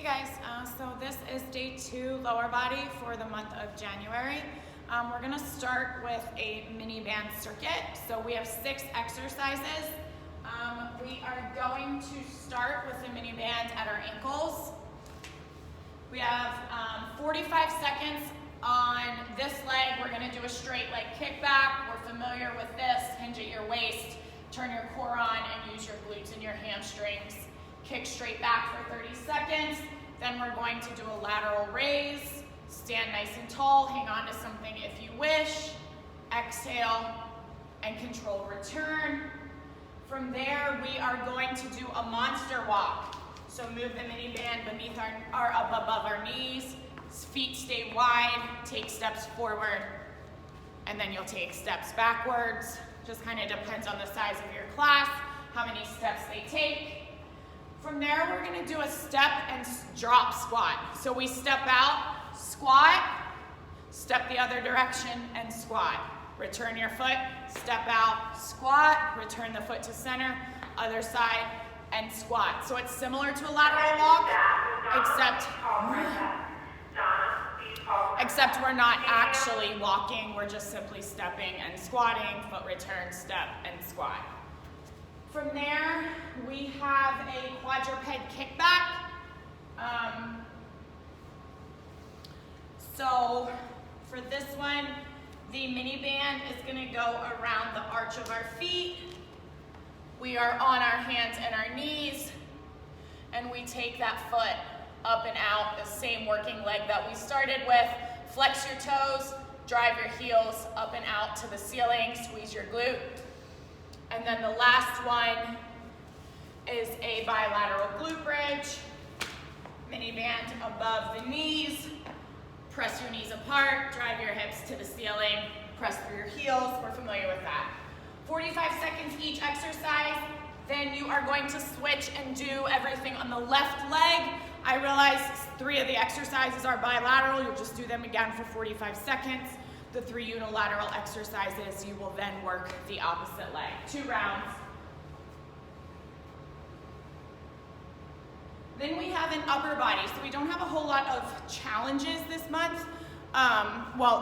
Hey guys, so this is day 2 lower body for the month of January. We're going to start with a mini band circuit. So we have 6 exercises. We are going to start with the mini band at our ankles. We have 45 seconds on this leg. We're going to do a straight leg kickback. We're familiar with this. Hinge at your waist, turn your core on, and use your glutes and your hamstrings. Kick straight back for 30 seconds. Then we're going to do a lateral raise. Stand nice and tall. Hang on to something if you wish. Exhale and control return. From there, we are going to do a monster walk. So move the mini band beneath our up above our knees. Feet stay wide. Take steps forward. And then you'll take steps backwards. Just kind of depends on the size of your class, how many steps they take. From there, we're going to do a step and drop squat. So we step out, squat, step the other direction, and squat. Return your foot, step out, squat, return the foot to center, other side, and squat. So it's similar to a lateral walk, except we're not actually walking, we're just simply stepping and squatting, foot return, step, and squat. From there, we have a quadruped kickback. So for this one, the mini band is going to go around the arch of our feet. We are on our hands and our knees, and we take that foot up and out, the same working leg that we started with. Flex your toes, drive your heels up and out to the ceiling, squeeze your glute. And then the last one is a bilateral glute bridge. Mini band above the knees. Press your knees apart, drive your hips to the ceiling, press through your heels. We're familiar with that. 45 seconds each exercise. Then you are going to switch and do everything on the left leg. I realize 3 of the exercises are bilateral. You'll just do them again for 45 seconds. The 3 unilateral exercises, you will then work the opposite leg. 2 rounds. Then we have an upper body. So we don't have a whole lot of challenges this month.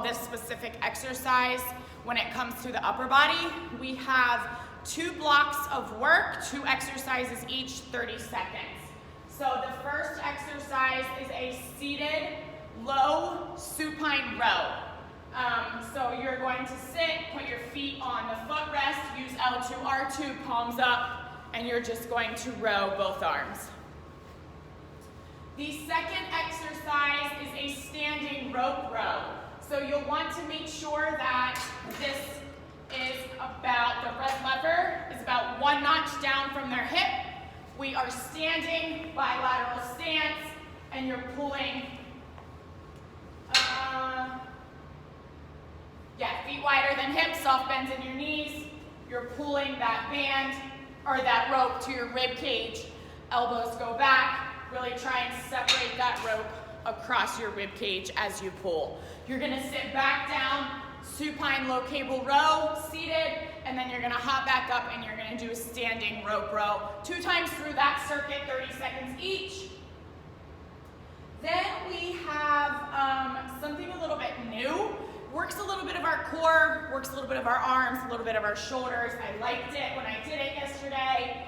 This specific exercise, when it comes to the upper body, we have 2 blocks of work, 2 exercises each, 30 seconds. So the first exercise is a seated low supine row. So you're going to sit, put your feet on the footrest, use L2, R2, palms up, and you're just going to row both arms. The second exercise is a standing rope row. So you'll want to make sure that this is about, the red lever is about 1 notch down from their hip. We are standing, bilateral stance, and you're pulling, feet wider than hips, soft bends in your knees. You're pulling that band, or that rope to your rib cage. Elbows go back. Really try and separate that rope across your rib cage as you pull. You're going to sit back down, supine low cable row, seated, and then you're going to hop back up and you're going to do a standing rope row. 2 times through that circuit, 30 seconds each. Then we have something a little bit new. Works a little bit of our core, works a little bit of our arms, a little bit of our shoulders. I liked it when I did it yesterday.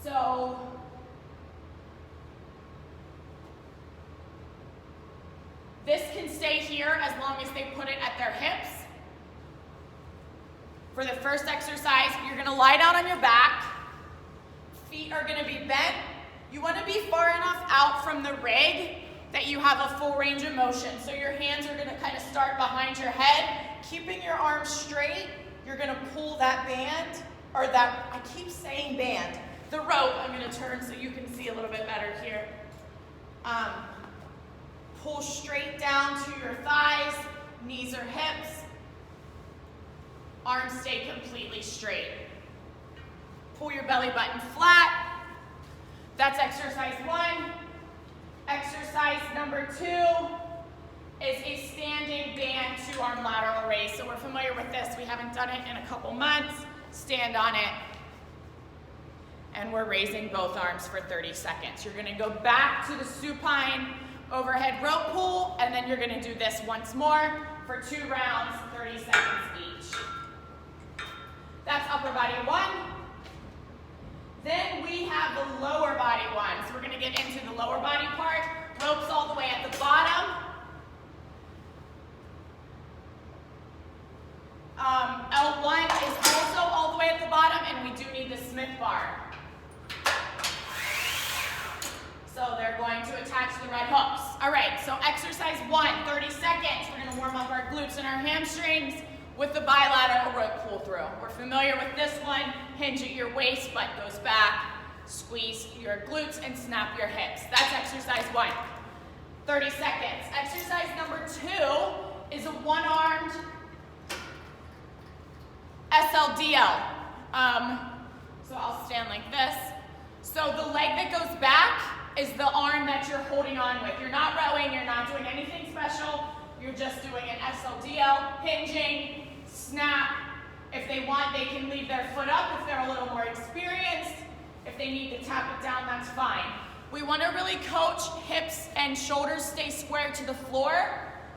So this can stay here as long as they put it at their hips. For the first exercise, you're going to lie down on your back. Feet are going to be bent. You want to be far enough out from the rig that you have a full range of motion. So your hands are going to kind of start behind your head. Keeping your arms straight, you're going to pull that band, or that, I keep saying band, the rope. I'm going to turn so you can see a little bit better here. Pull straight down to your thighs, knees or hips. Arms stay completely straight. Pull your belly button flat. That's exercise 1. Exercise number 2 is a standing band 2-arm lateral raise. So we're familiar with this. We haven't done it in a couple months. Stand on it and we're raising both arms for 30 seconds. You're gonna go back to the supine overhead rope pull, and then you're gonna do this once more for 2 rounds, 30 seconds each. That's upper body 1. Then we have the lower body 1. So we're gonna get into the lower body part. Ropes all the way at the bottom. L1 is also all the way at the bottom, and we do need the Smith bar. So they're going to attach the red hooks. All right, so exercise 1, 30 seconds. We're gonna warm up our glutes and our hamstrings with the bilateral rope pull through. We're familiar with this one. Hinge at your waist, butt goes back. Squeeze your glutes and snap your hips. That's exercise 1. 30 seconds. Exercise number 2 is a one-armed SLDL. So I'll stand like this. So the leg that goes back is the arm that you're holding on with. You're not rowing, you're not doing anything special. You're just doing an SLDL, hinging, snap. If they want, they can leave their foot up if they're a little more experienced. If they need to tap it down, that's fine. We want to really coach hips and shoulders stay square to the floor.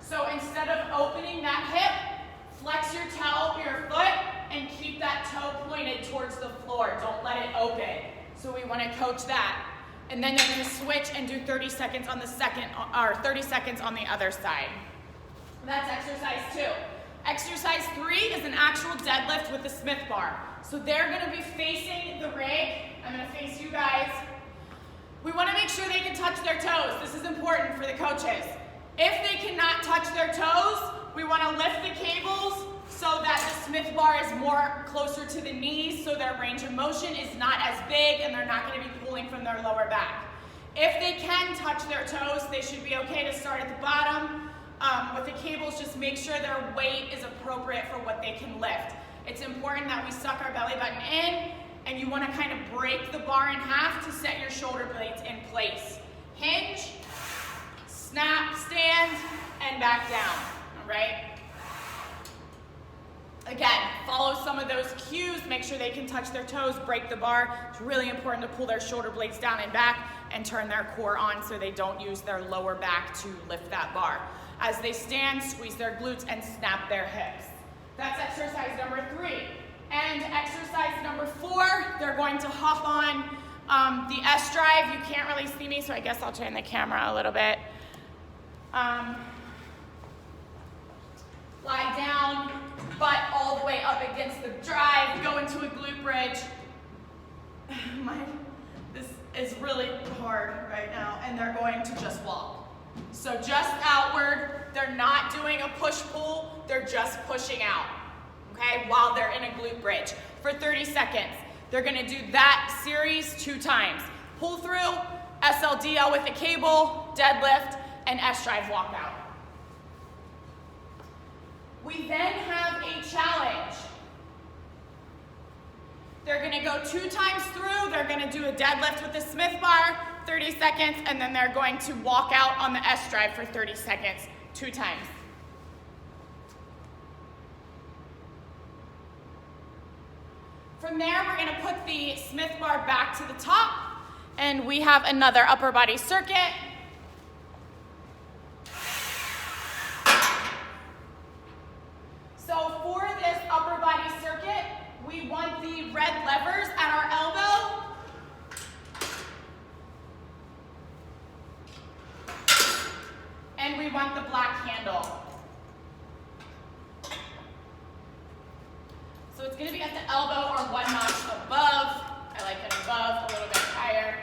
So instead of opening that hip, flex your toe, your foot, and keep that toe pointed towards the floor. Don't let it open. So we want to coach that. And then you're going to switch and do 30 seconds on the second, or 30 seconds on the other side. That's exercise 2. Exercise 3 is an actual deadlift with the Smith bar. So they're going to be facing the rig. I'm going to face you guys. We want to make sure they can touch their toes. This is important for the coaches. If they cannot touch their toes, we want to lift the cables so that the Smith bar is more closer to the knees, so their range of motion is not as big and they're not going to be pulling from their lower back. If they can touch their toes, they should be okay to start at the bottom. With the cables, just make sure their weight is appropriate for what they can lift. It's important that we suck our belly button in, and you want to kind of break the bar in half to set your shoulder blades in place. Hinge, snap, stand, and back down, all right? Again, follow some of those cues, make sure they can touch their toes, break the bar. It's really important to pull their shoulder blades down and back and turn their core on so they don't use their lower back to lift that bar. As they stand, squeeze their glutes and snap their hips. That's exercise number 3. And exercise number 4, they're going to hop on the S drive. You can't really see me, so I guess I'll turn the camera a little bit. Lie down, butt all the way up against the drive, go into a glute bridge. This is really hard right now, and they're going to just walk. So just outward, they're not doing a push-pull, they're just pushing out, okay, while they're in a glute bridge for 30 seconds. They're gonna do that series 2 times. Pull through, SLDL with a cable, deadlift, and S-drive walkout. We then have a challenge. They're gonna go 2 times through, they're gonna do a deadlift with the Smith bar, 30 seconds, and then they're going to walk out on the S-drive for 30 seconds, 2 times. From there, we're gonna put the Smith bar back to the top, and we have another upper body circuit. So for this upper body circuit, we want the red levers at our elbow. And we want the black handle. So it's gonna be at the elbow or 1 notch above. I like it above, a little bit higher.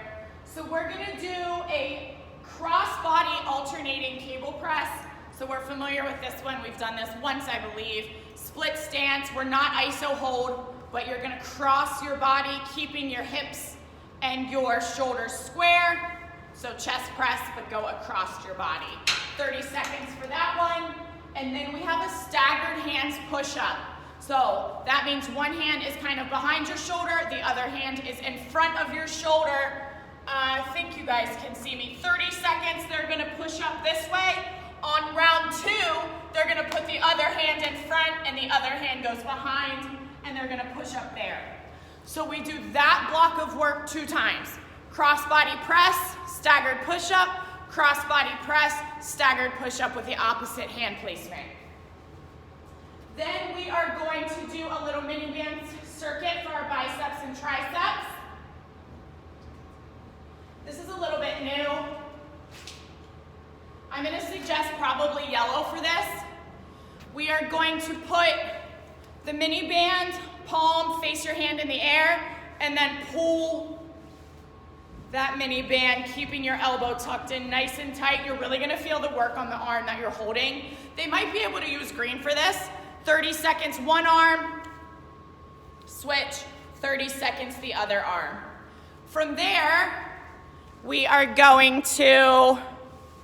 So we're gonna do a cross-body alternating cable press. So we're familiar with this one. We've done this once, I believe. Split stance, we're not iso hold, but you're gonna cross your body, keeping your hips and your shoulders square. So chest press, but go across your body. 30 seconds for that one. And then we have a staggered hands push-up. So that means one hand is kind of behind your shoulder, the other hand is in front of your shoulder. I think you guys can see me. 30 seconds, they're gonna push up this way. On round 2, they're gonna put the other hand in front and the other hand goes behind, and they're gonna push up there. So we do that block of work 2 times. Cross-body press, staggered push-up, cross-body press, staggered push-up with the opposite hand placement. Then we are going to do a little mini band circuit for our biceps and triceps. This is a little bit new. I'm going to suggest probably yellow for this. We are going to put the mini band, palm, face your hand in the air, and then pull that mini band, keeping your elbow tucked in nice and tight. You're really going to feel the work on the arm that you're holding. They might be able to use green for this. 30 seconds one arm, switch, 30 seconds the other arm. From there, we are going to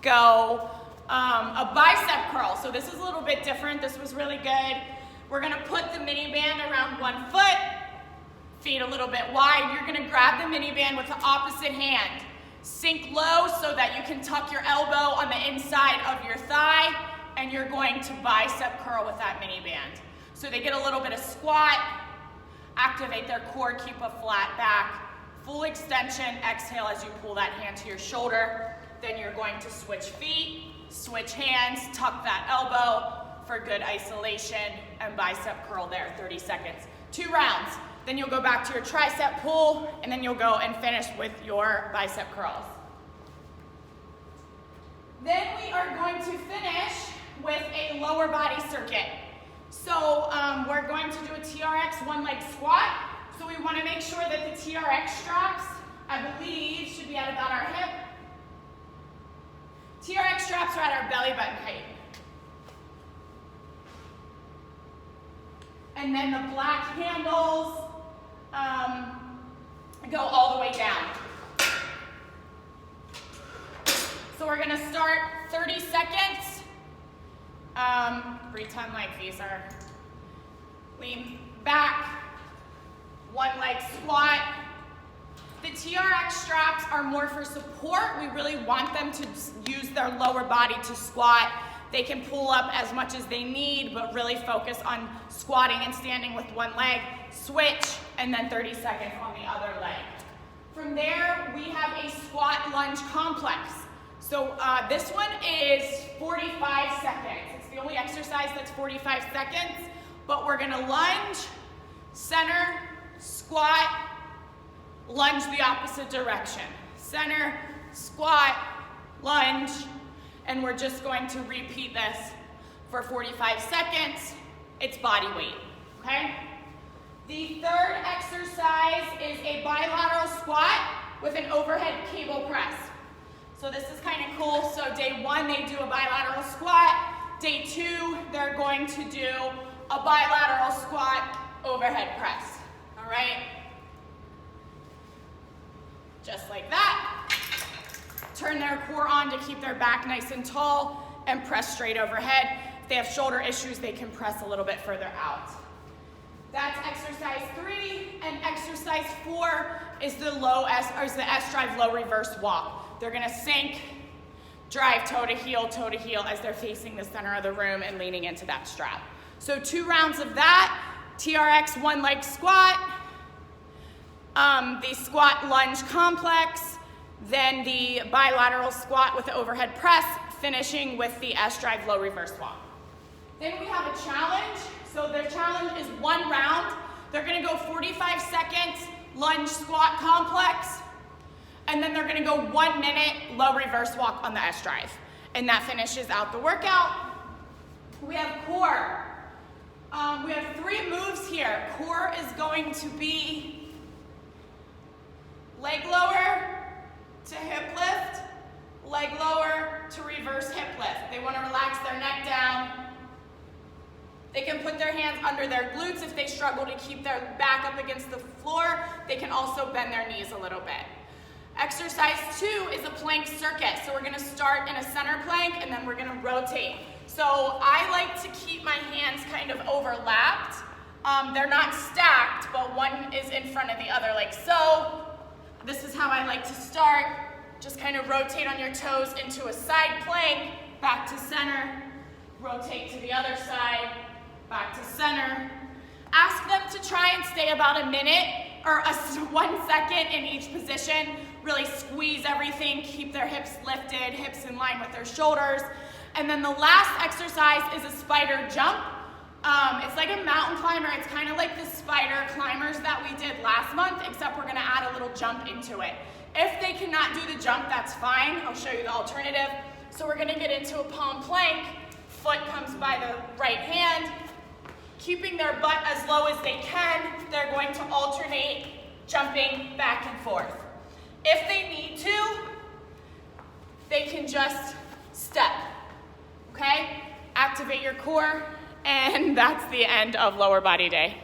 go a bicep curl. So this is a little bit different. This was really good. We're going to put the mini band around one foot, feet a little bit wide. You're going to grab the mini band with the opposite hand. Sink low so that you can tuck your elbow on the inside of your thigh, and you're going to bicep curl with that mini band. So they get a little bit of squat, activate their core, keep a flat back, full extension, exhale as you pull that hand to your shoulder. Then you're going to switch feet, switch hands, tuck that elbow for good isolation, and bicep curl there, 30 seconds. 2 rounds. Then you'll go back to your tricep pull, and then you'll go and finish with your bicep curls. Then we are going to finish with a lower body circuit. So we're going to do a TRX one leg squat. So we want to make sure that the TRX straps, I believe, should be at about our hip. TRX straps are at our belly button height. And then the black handles go all the way down. So we're gonna start 30 seconds. Pretend like these are lean back, one leg squat. The TRX straps are more for support. We really want them to use their lower body to squat. They can pull up as much as they need, but really focus on squatting and standing with one leg, switch, and then 30 seconds on the other leg. From there, we have a squat lunge complex. So this one is 45 seconds. It's the only exercise that's 45 seconds, but we're gonna lunge, center, squat, lunge the opposite direction. Center, squat, lunge, and we're just going to repeat this for 45 seconds. It's body weight, okay? The third exercise is a bilateral squat with an overhead cable press. So this is kind of cool. So day 1, they do a bilateral squat. Day 2, they're going to do a bilateral squat overhead press, all right? Just like that. Turn their core on to keep their back nice and tall and press straight overhead. If they have shoulder issues, they can press a little bit further out. That's exercise 3, and exercise 4 is the S-drive low reverse walk. They're gonna sink, drive toe to heel as they're facing the center of the room and leaning into that strap. So 2 rounds of that, TRX one leg squat, the squat lunge complex, then the bilateral squat with the overhead press, finishing with the S-drive low reverse walk. Then we have a challenge. So their challenge is 1 round. They're gonna go 45 seconds lunge squat complex, and then they're gonna go 1 minute low reverse walk on the S-drive. And that finishes out the workout. We have core. We have 3 moves here. Core is going to be leg lower to hip lift, leg lower to reverse hip lift. They wanna relax their neck down. They can put their hands under their glutes if they struggle to keep their back up against the floor. They can also bend their knees a little bit. Exercise 2 is a plank circuit. So we're gonna start in a center plank and then we're gonna rotate. So I like to keep my hands kind of overlapped. They're not stacked, but one is in front of the other like so. This is how I like to start. Just kind of rotate on your toes into a side plank, back to center, rotate to the other side, back to center. Ask them to try and stay about a minute or 1 second in each position. Really squeeze everything, keep their hips lifted, hips in line with their shoulders. And then the last exercise is a spider jump. It's like a mountain climber. It's kind of like the spider climbers that we did last month, except we're gonna add a little jump into it. If they cannot do the jump, that's fine. I'll show you the alternative. So we're gonna get into a palm plank. Foot comes by the right hand. Keeping their butt as low as they can, they're going to alternate jumping back and forth. If they need to, they can just step, okay? Activate your core, and that's the end of lower body day.